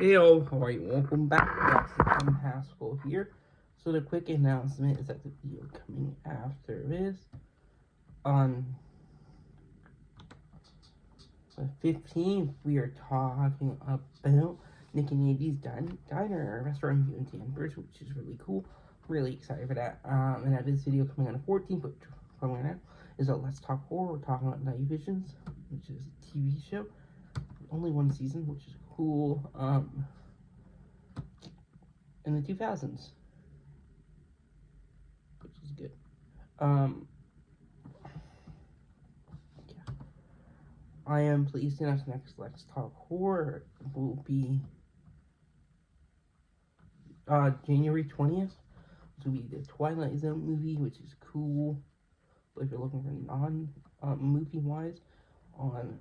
Hey all, how are you? Welcome back. Tom Haskell here. So the quick announcement is that the video coming after this on the 15th, we are talking about Nick and Andy's Diner restaurant review in Danvers, which is really cool. Really excited for that. And I have this video coming on the 14th, but coming out is a Let's Talk Horror. We're talking about Night Visions, which is a TV show. Only one season, which is cool. In the 2000s, which is good. Yeah. I am pleased to announce next Let's Talk Horror will be January 20th. This will be the Twilight Zone movie, which is cool. But if you're looking for non-movie wise, on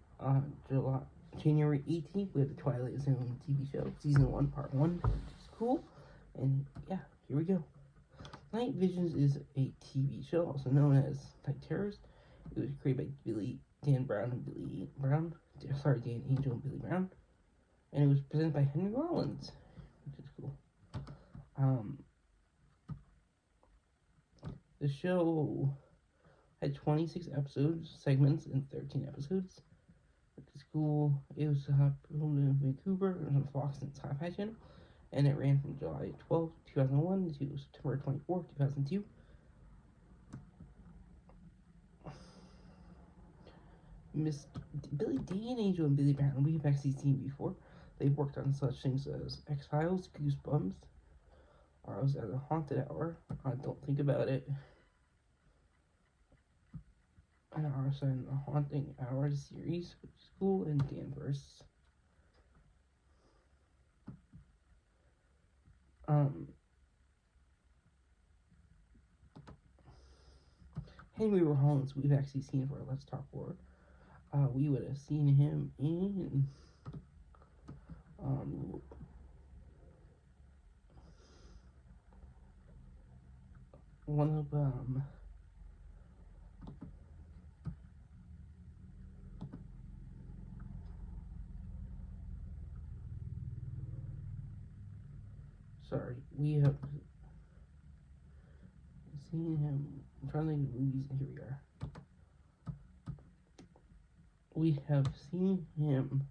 January 18th, we have the Twilight Zone TV show, Season 1, Part 1, which is cool. And yeah, here we go. Night Visions is a TV show, also known as Night Terrors. It was created by Dan Angel and Billy Brown. And it was presented by Henry Rollins, which is cool. The show had 26 segments in 13 episodes, which is cool. It was filmed in Vancouver. It was on Fox and Sci-Fi Channel, and it ran from July 12, 2001 to September 24, 2002. Miss Dan Angel and Billy Brown, we've actually seen before. They've worked on such things as X-Files, Goosebumps, Ours as a Haunted Hour, Don't Think About It, and Ours and the Haunting Hour series, which is cool, and Danvers. Henry Rollins, we've actually seen for Let's Talk Horror. We would have seen him in one of we have seen him. I'm trying to think of movies. Here we are. We have seen him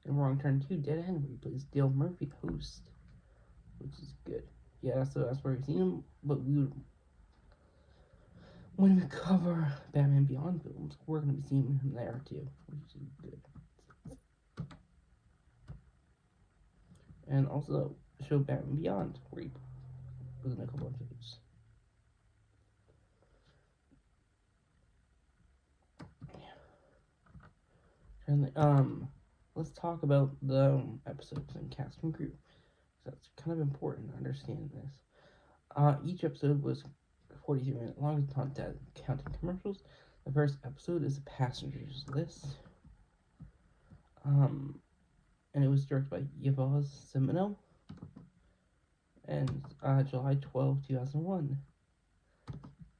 in Wrong Turn 2, Dead End, where he plays Dale Murphy, host, which is good. Yeah, so that's where we've seen him, but when we cover Batman Beyond films, we're going to be seeing him there too, which is good. And also show Batman Beyond, where he was in a couple of episodes. And let's talk about the episodes and cast and crew. That's kind of important to understand this. Each episode was 42 minutes long, counting commercials. The first episode is a passengers list. And it was directed by Yvonne Semino. And July 12, 2001.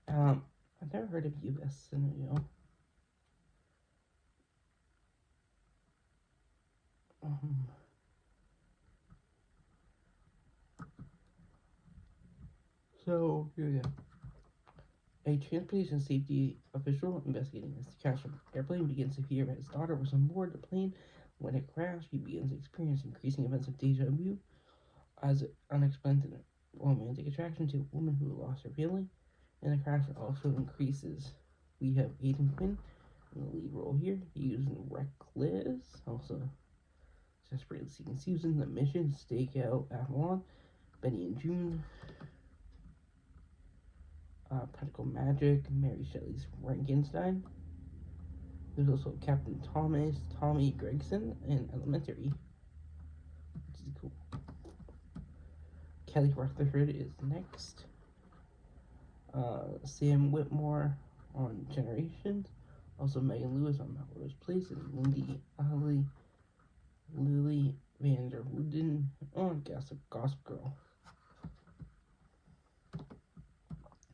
I've never heard of U.S. Semino. So, here we go. A transportation safety official investigating this crash of an airplane begins to fear that his daughter was on board the plane. When it crashed, he begins to experience increasing events of deja vu as unexplained romantic attraction to a woman who lost her family. And the crash also increases. We have Aidan Quinn in the lead role here. He was in Reckless, also Desperately Seeking Susan, The Mission, Stakeout, Avalon, Benny and June, Practical Magic, Mary Shelley's Frankenstein. There's also Captain Thomas, Tommy Gregson, and Elementary, which is cool. Kelly Rutherford is next. Sam Whitmore on Generations. Also Megan Lewis on Melrose Place, and Lily Vander Wooden on Gossip Girl.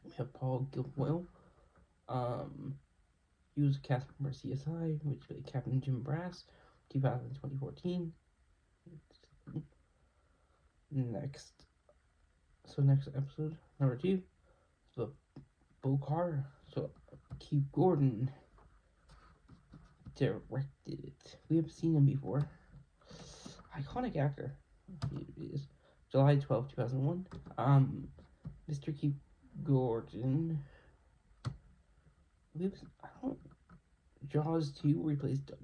We have Paul Guilfoyle. He was a cast member CSI, which played Captain Jim Brass, 2014. Next episode, number 2, the Bokar. So Keith Gordon directed it. We have seen him before. Iconic actor. He is July 12th, 2001. Mr. Keith Gordon. Jaws 2, where he plays Doug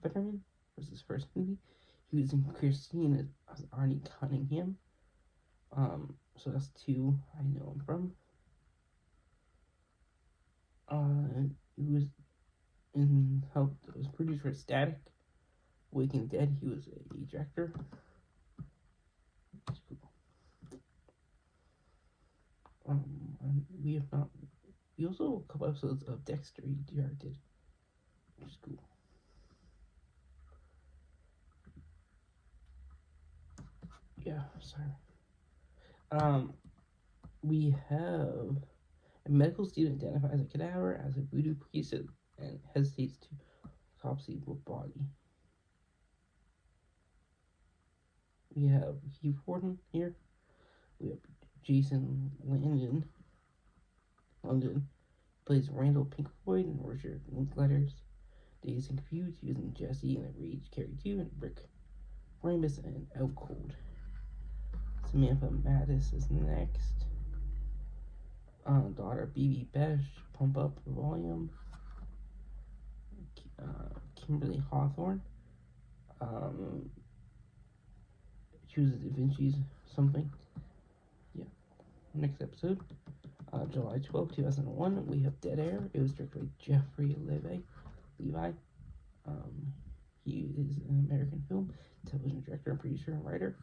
Fetterman, was his first movie. He was in Christine as Arnie Cunningham. So that's 2 I know him from. He was produced for Static, Waking the Dead. He was a director. We also a couple episodes of Dexter he directed, which is cool. Yeah, sorry. We have a medical student identifies a cadaver as a voodoo priest and hesitates to autopsy the body. We have Hugh Gordon here. We have Jason London plays Randall Pinkford and Richard Linklater's Dazed and Confused, using Jesse and the Rage Carry 2 and Rick Ramus and Out Cold. Samantha Mattis is next. Daughter BB Besh, Pump Up the Volume. Kimberly Hawthorne. Chooses Da Vinci's something. Yeah. Next episode. July 12th, 2001, we have Dead Air. It was directed by Jeffrey Levi. He is an American film, television director, and producer and writer.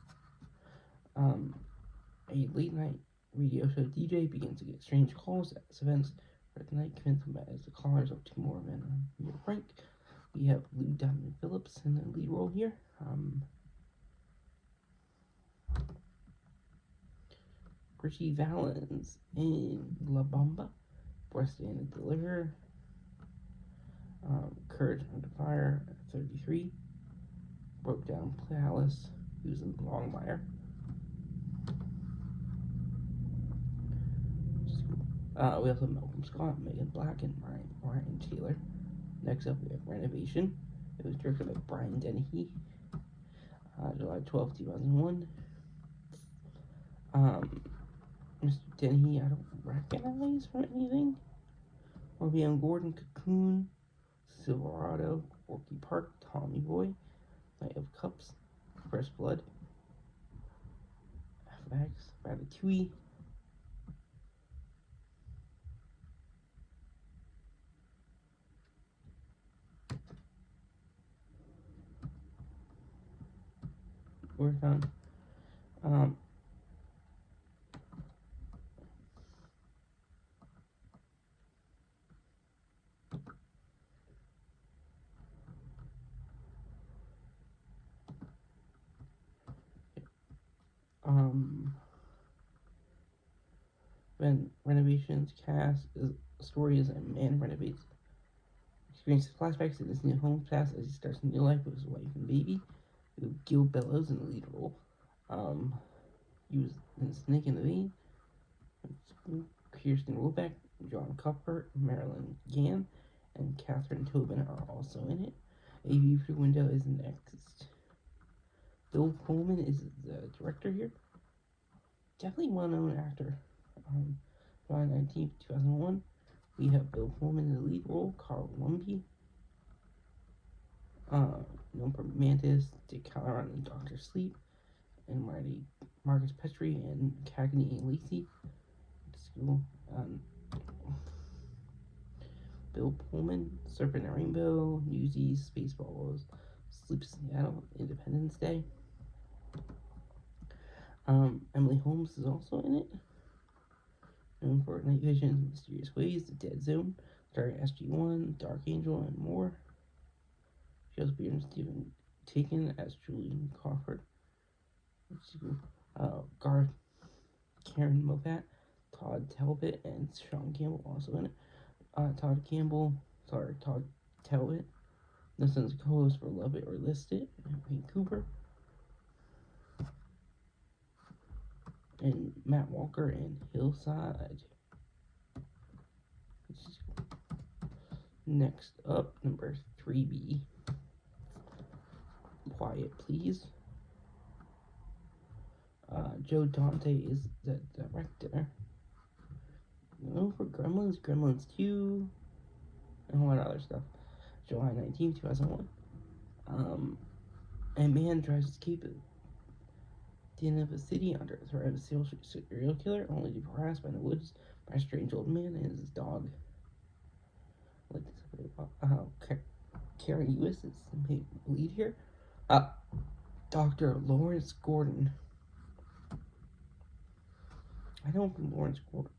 A late night radio show DJ begins to get strange calls as events for the night commence as the callers of two more men near Frank. We have Lou Diamond Phillips in the lead role here. Richie Valens in La Bamba, Breast and Deliver. Courage Under Fire, 33. Broke Down Palace, who's in Longmire. We also have Malcolm Scott, Megan Black, and Ryan Taylor. Next up, we have Renovation. It was directed by Brian Dennehy. July 12th, 2001. Mr. Dennehy, I don't recognize from anything. Orville Gordon, Cocoon, Silverado, Orky Park, Tommy Boy, Knight of Cups, First Blood, FX, Ratatouille, we're done. When Renovation's cast is story is a man renovates, experiences flashbacks in his new home past as he starts a new life with his wife and baby. With Gil Bellows in the lead role. He was in Snake in the Vein. Kirsten Robeck, John Cuthbert, Marilyn Gann, and Catherine Tobin are also in it. A View Through Window is next. Bill Pullman is the director here. Definitely well-known actor. July 19th, 2001. We have Bill Pullman in the lead role, Carl Lumbly. Known for Mantis, Dick Halloran, and Dr. Sleep, and Marcus Petrie and Cagney and Lacey. School. Bill Pullman, Serpent and Rainbow, Newsies, Spaceballs, Sleep Seattle, Independence Day. Emily Holmes is also in it. Known for Night Vision, Mysterious Ways, The Dead Zone, starring SG-1, Dark Angel, and more. She also appeared in Stephen Taken as Julian Crawford. Garth, Karen Moffat, Todd Talbot, and Sean Campbell also in it. Todd Talbot The Sun's co-host for Love It or List It, and Wayne Cooper. And Matt Walker and Hillside. Next up, number 3B. Quiet Please. Joe Dante is the director. Known for Gremlins, Gremlins 2, and a lot of other stuff. July 19, 2001. A man tries to escape the end of a city under the threat of a serial killer, only to be harassed by the woods by a strange old man and his dog. Like this, Karen Lewis is the lead here. Dr. Lawrence Gordon. I know from Lawrence Gordon.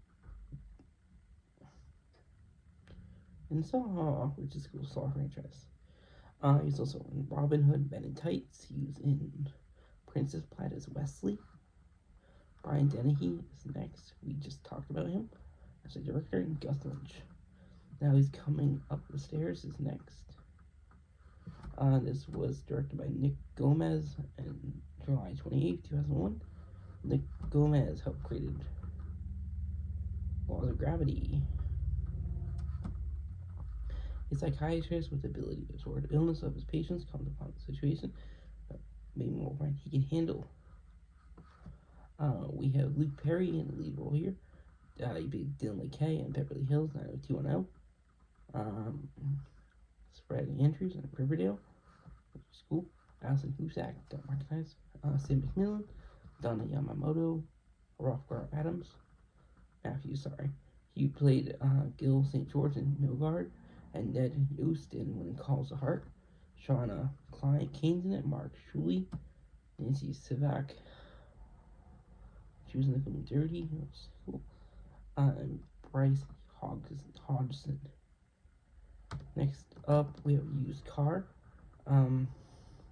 And Saw, which is a cool Saw franchise. He's also in Robin Hood, Men in Tights. He was in Princess Plaid as Wesley. Brian Dennehy is next. We just talked about him as a director in Guthridge. Now He's Coming Up the Stairs is next. This was directed by Nick Gomez in July 28, 2001. Nick Gomez helped create Laws of Gravity. A psychiatrist with the ability to sort the illness of his patients comes upon a situation that maybe more right he can handle. We have Luke Perry in the lead role here. He played Dylan LeKay in Beverly Hills 90210. Fred Andrews in Riverdale, which is cool. Alison Cusack, don't recognize. Sid McMillan, Donna Yamamoto, Rothgar Adams. He played Gil St. George in Milgard, and Ned Yost in When It Calls the Heart. Shauna Kane's in it, Mark Shuley, Nancy Sivak. She was in the film Dirty, which is cool. And Bryce Hodgson. Next up, we have Used Car.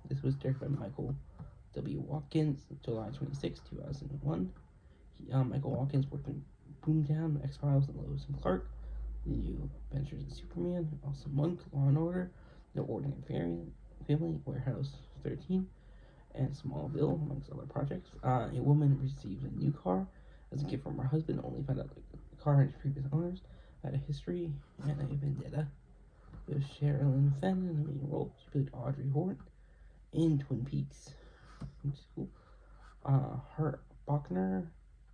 This was directed by Michael W. Watkins, July 26, 2001. Michael Watkins worked in Boomtown, X-Files, and Lois and Clark, The New Adventures of Superman, also Monk, Law and Order, The Ordinary Family, Warehouse 13, and Smallville, amongst other projects. A woman receives a new car as a gift from her husband, only found out the car and its previous owners had a history and a vendetta. There's Sherilyn Fenn in the main role. She played Audrey Horne in Twin Peaks, which is cool. Hurt Buckner,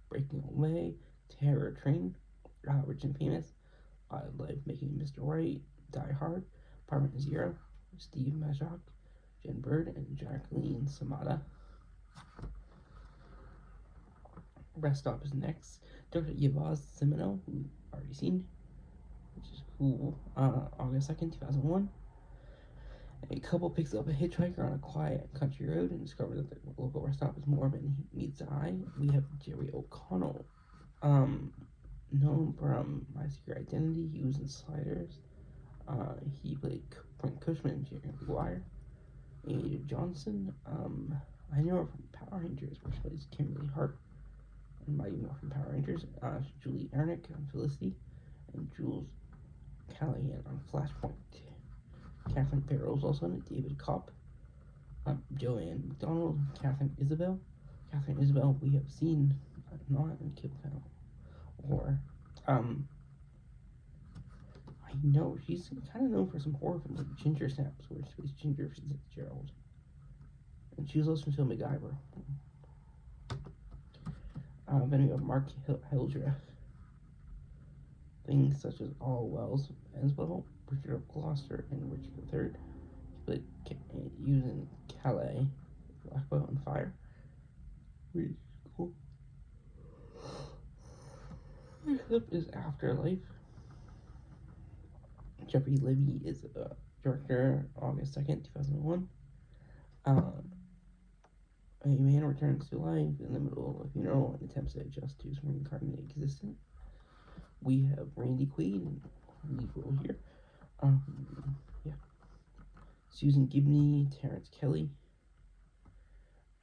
Breaking Away, Terror Train, Rich and Famous, Life Making Mr. Right, Die Hard, Apartment Zero, Steve Majok, Jen Bird, and Jacqueline Samada. Rest Stop is next. Dr. Yvaz Semino, who we've already seen, which is cool. August 2nd, 2001. A couple picks up a hitchhiker on a quiet country road and discovers that the local rest stop is more than meets the eye. We have Jerry O'Connell, known from My Secret Identity. He was in Sliders. He played Frank Cushman and Jerry Maguire. Ada Johnson, I know her from Power Rangers, where she plays Kimberly Hart. And Mighty Morphin Power Rangers. Julie Ernick on Felicity, and Jules Callahan on Flashpoint. Catherine Farrell's also in it. David Kopp, Joanne McDonald, Catherine Isabel. Catherine Isabel we have seen not in Kill Count, or I know she's kind of known for some horror films like Ginger Snaps, where she plays Ginger Fitzgerald, and she was also in MacGyver. Then we have Mark Hildreth. Things such as All Wells Enswell, Richard of Gloucester, and Richard III. He played using Calais, Blackbolt, and Fire. Really cool. Next up is Afterlife. Jeffrey Libby is the director, August 2nd, 2001. A man returns to life in the middle of a funeral and attempts to adjust to his reincarnated existence. We have Randy Quaid in the lead role here. Susan Gibney, Terrence Kelly,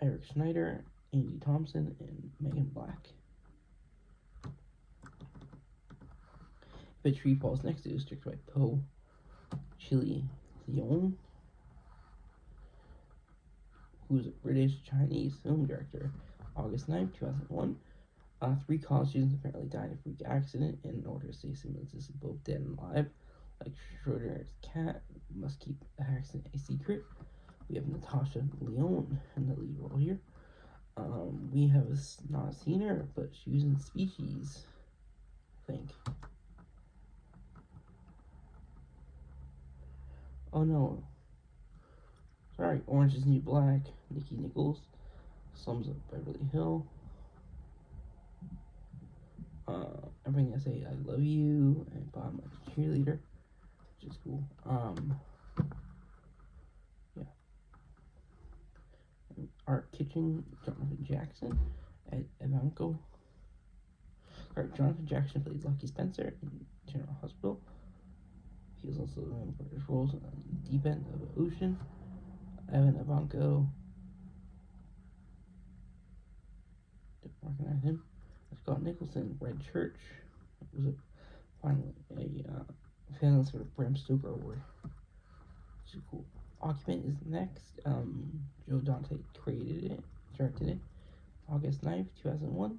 Eric Schneider, Andy Thompson, and Megan Black. If a Tree Falls Next to is directed by Poe Chili Leon. who's a British-Chinese film director. August 9th, 2001. 3 college students apparently died in a freak accident, and in order to stay similarities of both dead and alive, like Schrodinger's cat, must keep the accident a secret. We have Natasha Lyonne in the lead role here. We have not seen her, but she was in Species, I think. Oh no. Sorry, Orange is the New Black, Nikki Nichols, Slums of Beverly Hill. Everything I Say I Love You, and Bob My Cheerleader, which is cool. Yeah. Art Kitchen, Jonathan Jackson, Ed Evanko. Jonathan Jackson played Lucky Spencer in General Hospital. He was also known for his roles on the Deep End of the Ocean. Evan Evanko. Didn't recognize him. Scott Nicholson, Red Church. It was finally a finalist for the Bram Stoker Award. Which is cool. Occupant is next. Joe Dante created it, directed it. August 9th, 2001.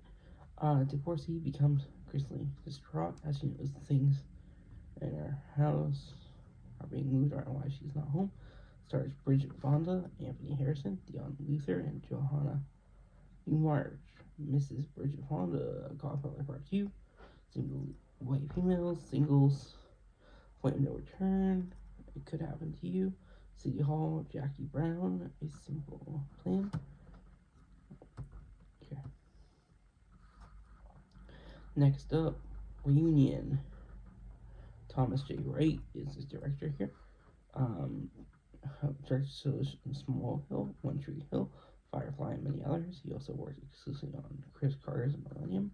Divorcee becomes increasingly distraught as she knows the things in her house are being moved around while she's not home. Stars Bridget Fonda, Anthony Harrison, Dion Luther, and Johanna Newmarch. Mrs. Bridget Fonda, Godfather Part 2, Single White Females, Singles, Point of No Return, It Could Happen to You, City Hall, Jackie Brown, A Simple Plan. Okay. Next up, Reunion. Thomas J. Wright is his director here. Directed Smallville, One Tree Hill, Firefly, and many others. He also worked exclusively on Chris Carter's Millennium.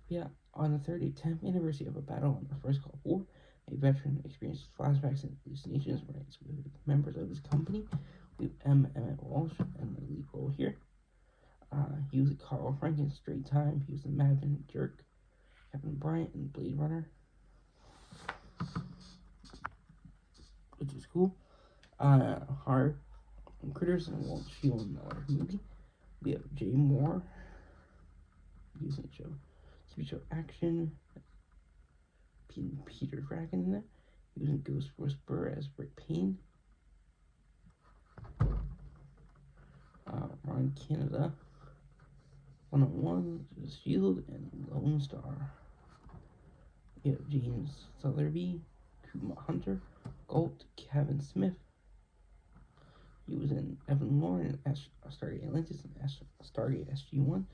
Yeah, on the 30th anniversary of a battle on the First Gulf War, a veteran experiences flashbacks and hallucinations with members of his company. We have Emmett Walsh in the lead role here. He was Carl Frank in Straight Time. He was the Madman Jerk, Captain Bryant in Blade Runner, which is cool. Hard Critters and Walt Shield in another movie. We have Jay Moore using TV show Action. Peter Dragon in it. He was in Ghost Whisperer as Rick Payne. Ron Canada, 101, Shield, and Lone Star. We have James Sutherby, Kuma Hunter, Galt, Kevin Smith. He was in Evan Lauren in Stargate Atlantis and Stargate SG-1.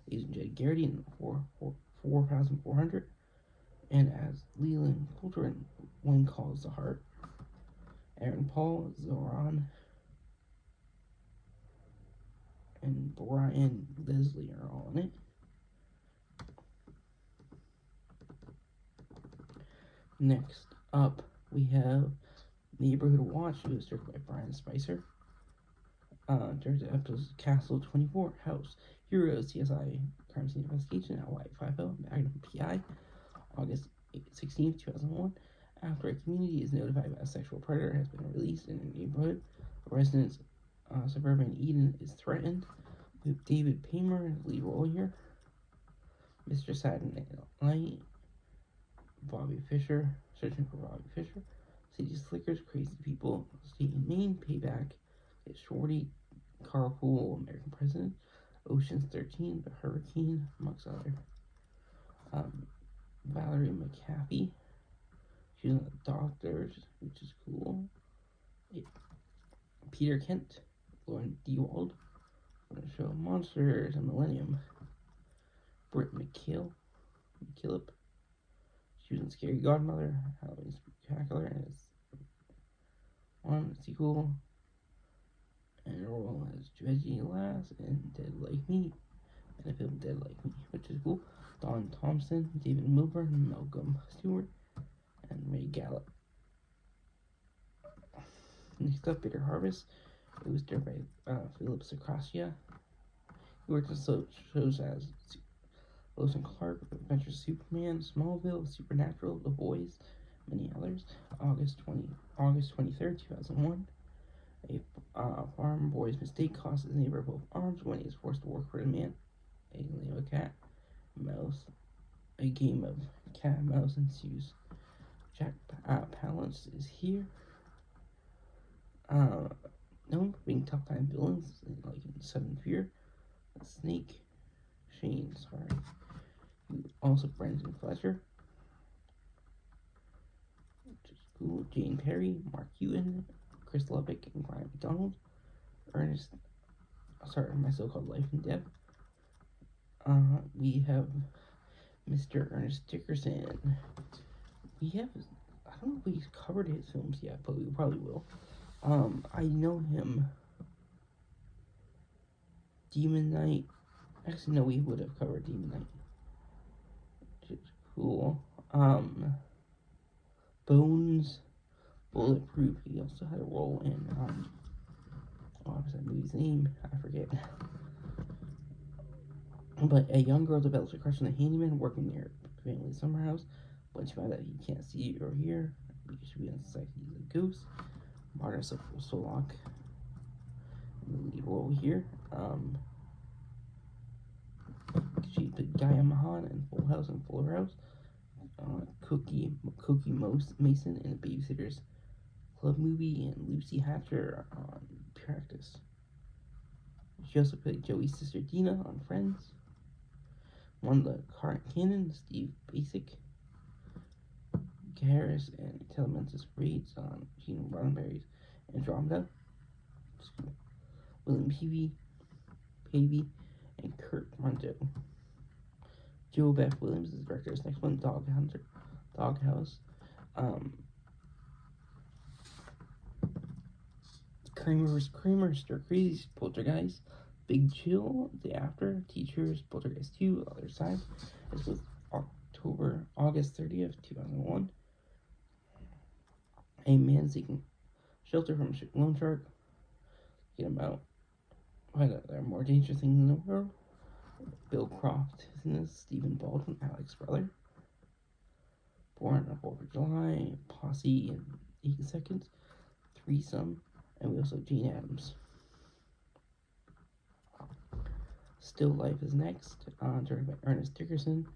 He's in Jed Garrity in 4,400. And as Leland Coulter in One Calls the Heart. Aaron Paul, Zoran, and Brian Leslie are all in it. Next up, we have Neighborhood Watch, who was directed by Brian Spicer. Directed episodes Castle 24, House, Heroes, CSI, Crime Scene Investigation, Hawaii Five-O, Magnum PI. August 16th, 2001. After a community is notified that a sexual predator has been released in a neighborhood, residents suburban Eden is threatened. We have David Paymer in the lead role here. Mr. Saturday Night, Bobby Fischer, Searching for Bobby Fischer, City Slickers, Crazy People, State in Maine, Payback, Get Shorty, Carpool, American President, Ocean's 13, The Hurricane, amongst other. Valerie McAfee, she's in The Doctors, which is cool. Yeah. Peter Kent, Lauren Dewald, on the show Monsters and Millennium. Britt McKillop, she was in Scary Godmother, Halloween Spectacular, and it's on a sequel, and a role as Reggie Lass in Dead Like Me, and the film Dead Like Me, which is cool. Don Thompson, David Milburn, Malcolm Stewart, and Ray Gallup. Next up, Bitter Harvest. It was directed by Philip Sacracia. He worked on shows as Lois and Clark, Adventures of Superman, Smallville, Supernatural, The Boys, many others. August 23rd, 2001. A farm boy's mistake costs his neighbor both arms when he is forced to work for the man. A game of cat, mouse. A game of cat and mouse ensues. Jack Palance is here. Known for being tough time villains, like in Sudden Fear. Snake, Shane, also Brendan Fletcher, which is cool. Jane Perry, Mark Hewton, Chris Lubbock, and Brian McDonald. My so-called life and death. We have Mr. Ernest Dickerson. I don't know if we've covered his films yet, but we probably will. I know him. Demon Knight. Actually, no, we would have covered Demon Knight. Which is cool. Bones. Bulletproof. He also had a role in, what was that movie's name? I forget. But a young girl develops a crush on a handyman working near a family summer house. When she finds out he can't see or hear, because she begins to suspect he's a ghost. Martin Solak in the lead role here. She played Gaia Mahan in Full House and Fuller House. Cookie Mason in the Babysitter's Club movie, and Lucy Hatcher on Practice. She also played Joey's sister Dina on Friends. Won the current canon, Steve Basic, Harris, and Telemensis Raids on Gene Roddenberry's Andromeda. William Pavey, and Kurt Rondeau. Joe Beth Williams is the director of this next one, Doghouse. Kramer, Stir Crazy, Poltergeist, Big Chill, Day After, Teachers, Poltergeist 2, Other Side. This was August 30th, 2001. A man seeking shelter from a loan shark. Get him out. There are more dangerous things in the world. Bill Croft is in this. Stephen Baldwin, Alex's brother. Born on 4th of July. Posse in 8 Seconds. Threesome. And we also have Jane Addams. Still Life is next. Directed by Ernest Dickerson.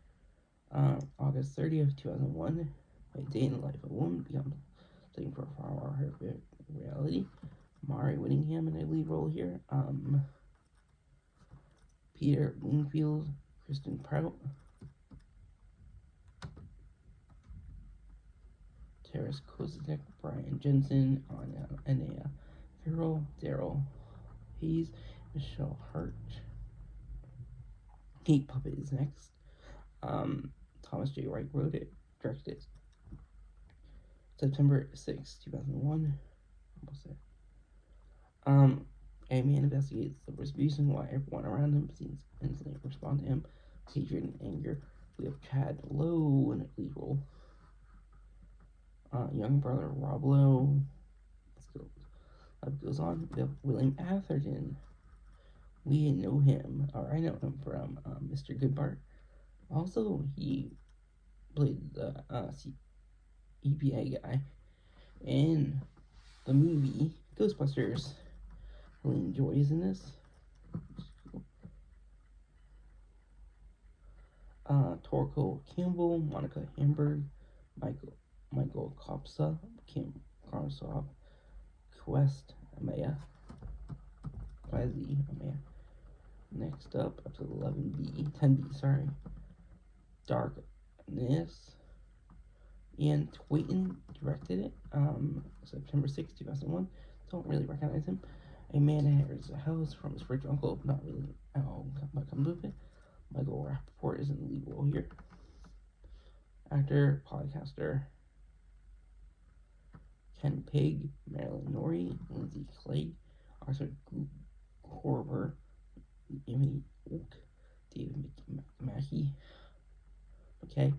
August 30th, 2001. A Day in the Life of a Woman becomes taken for a horror reality. Mari Whittingham in a lead role here. Peter Wingfield, Kristen Prout, Terrace Kozak, Brian Jensen, Anaya Farrell, Daryl Hayes, Michelle Hart. Kate Puppet is next. Thomas J. Wright wrote it, directed it. September 6, 2001. Almost there. A man investigates the reason why everyone around him seems instantly respond to him, hatred and anger. We have Chad Lowe in a lead role. Young brother Rob Lowe. Life goes on. We have William Atherton. We know him, or I know him from Mr. Goodbart. Also, he played the EPA guy in the movie Ghostbusters. Helene Joy is in this. Torko Campbell, Monica Hamburg, Michael Kopsa, Kim Karsov, Quest, Amaya. Next up to 10B, sorry. Darkness. Ian Twayton directed it. September 6, 2001. Don't really recognize him. A man inherits a house from his rich uncle. Not really. What comes with it? Michael Rappaport is in the lead role here. Actor, podcaster. Ken Pig, Marilyn Norrie, Lindsay Clegg, Arthur Korber, Emily Oak, David Mackey, and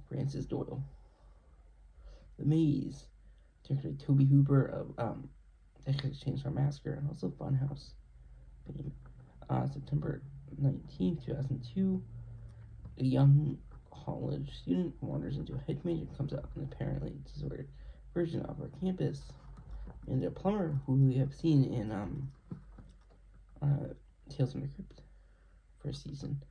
Francis Doyle. The Maze, directed by Toby Hooper of Texas Chainsaw Massacre and also Funhouse. September 19th, 2002, a young college student wanders into a hedge maze and comes out an apparently disordered version of our campus. and a plumber who we have seen in Tales from the Crypt first season.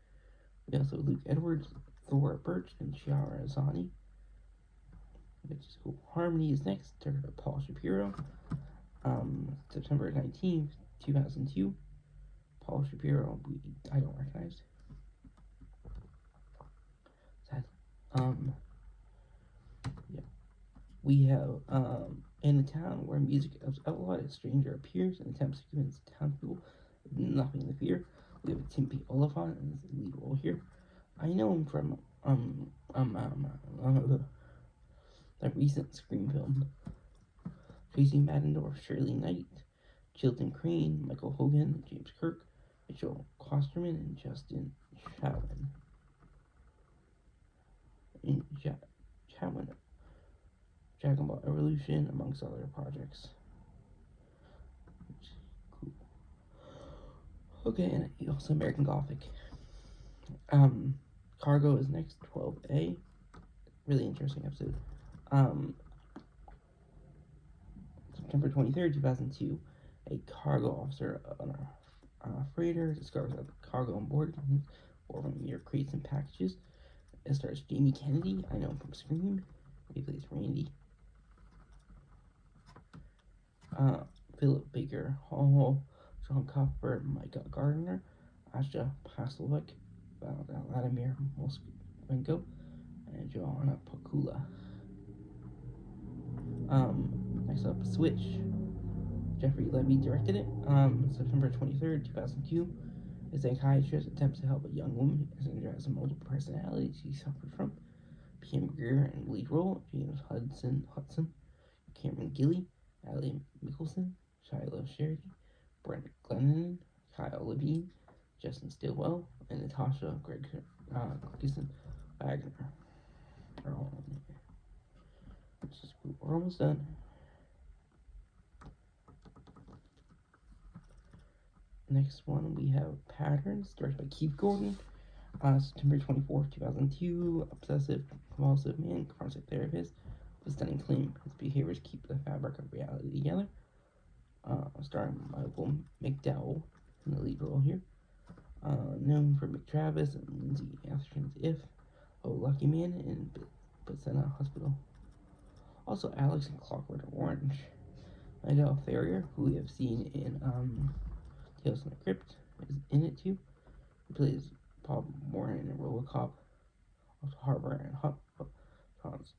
We also have Luke Edwards, Thora Birch, and Chiara Azani, which is cool. Harmony is next, directed by Paul Shapiro. September 19th, 2002. Paul Shapiro, I don't recognize. Sad. Yeah. We have, in a town where music is outlawed, a stranger appears and attempts to convince townspeople of nothing to fear. We have Timothy Olyphant in the lead role here. I know him from, the recent Scream film. Tracy Maddendorf, Shirley Knight, Chilton Crane, Michael Hogan, James Kirk, Mitchell Klosterman, and Justin Chalwin. Dragon Ball Evolution, amongst other projects. Cool. Okay, and also American Gothic. Cargo is next, 12A. Really interesting episode. September 23rd, 2002. A cargo officer on a freighter discovers that the cargo on board contains over mere crates and packages. It stars Jamie Kennedy. I know him from Scream. He plays Randy. Philip Baker Hall, John Cuthbert, Micah Gardner, Asha Paslovic, Vladimir Moskvenko, and Joanna Pakula. Next up, Switch. Jeffrey Levy directed it. September 23rd, 2002. A psychiatrist attempts to help a young woman who has multiple personalities she suffered from. Pam Grier in the lead role, James Hudson, Cameron Gilly, Allie Mickelson, Shiloh Sherry, Brent Glennon, Kyle Levine, Justin Stillwell, and Natasha Gregerson Wagner. We're almost done. Next one, we have Patterns, directed by Keith Gordon. September 24th, 2002. Obsessive compulsive man, concept therapist, with a stunning claim his behaviors keep the fabric of reality together. Starring Michael McDowell in the lead role here. Known for McTravis and Lindsay Atherton's If, Oh Lucky Man, and Bethesda Hospital. Also Alex in Clockwork Orange. Miguel Ferrier, who we have seen in Tales from the Crypt, is in it too. He plays Bob Moran in RoboCop, also Harbor and Hot Tons.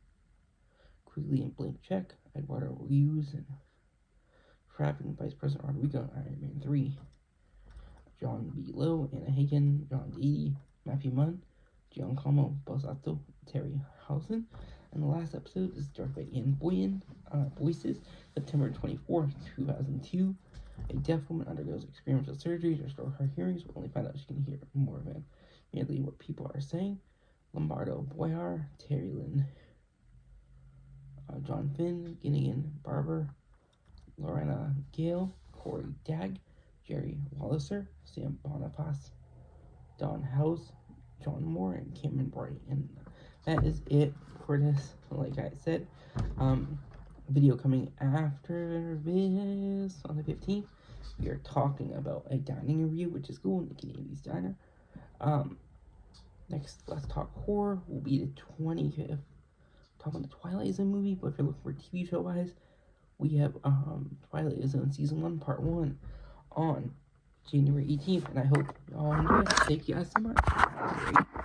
Quigley in Blank Check, Eduardo Rios and Trapping Vice President Rodrigo in Iron Man 3. John B. Lowe, Anna Hagen, John Dee, Matthew Munn, Giancarlo Bozzato, Terry Housen. And the last episode is directed by Ian Boyan. Voices, September 24th, 2002. A deaf woman undergoes experimental surgery to restore her hearing, so we'll only find out she can hear more of it. Merely what people are saying. Lombardo Boyar, Terry Lynn, John Finn, Ginnigan Barber, Lorena Gale, Corey Dagg, Jerry Walliser, Sam Boniface, Don House, John Moore, and Cameron Bright. And that is it for this. Like I said, video coming after this on the 15th. We are talking about a dining review, which is cool, Nikki Navy's Diner. Next, Let's Talk Horror will be the 25th. Talking the Twilight Zone movie, but if you're looking for TV show wise, we have Twilight Zone Season 1 Part 1 on January 18th, and I hope y'all enjoy it. Thank you guys so much.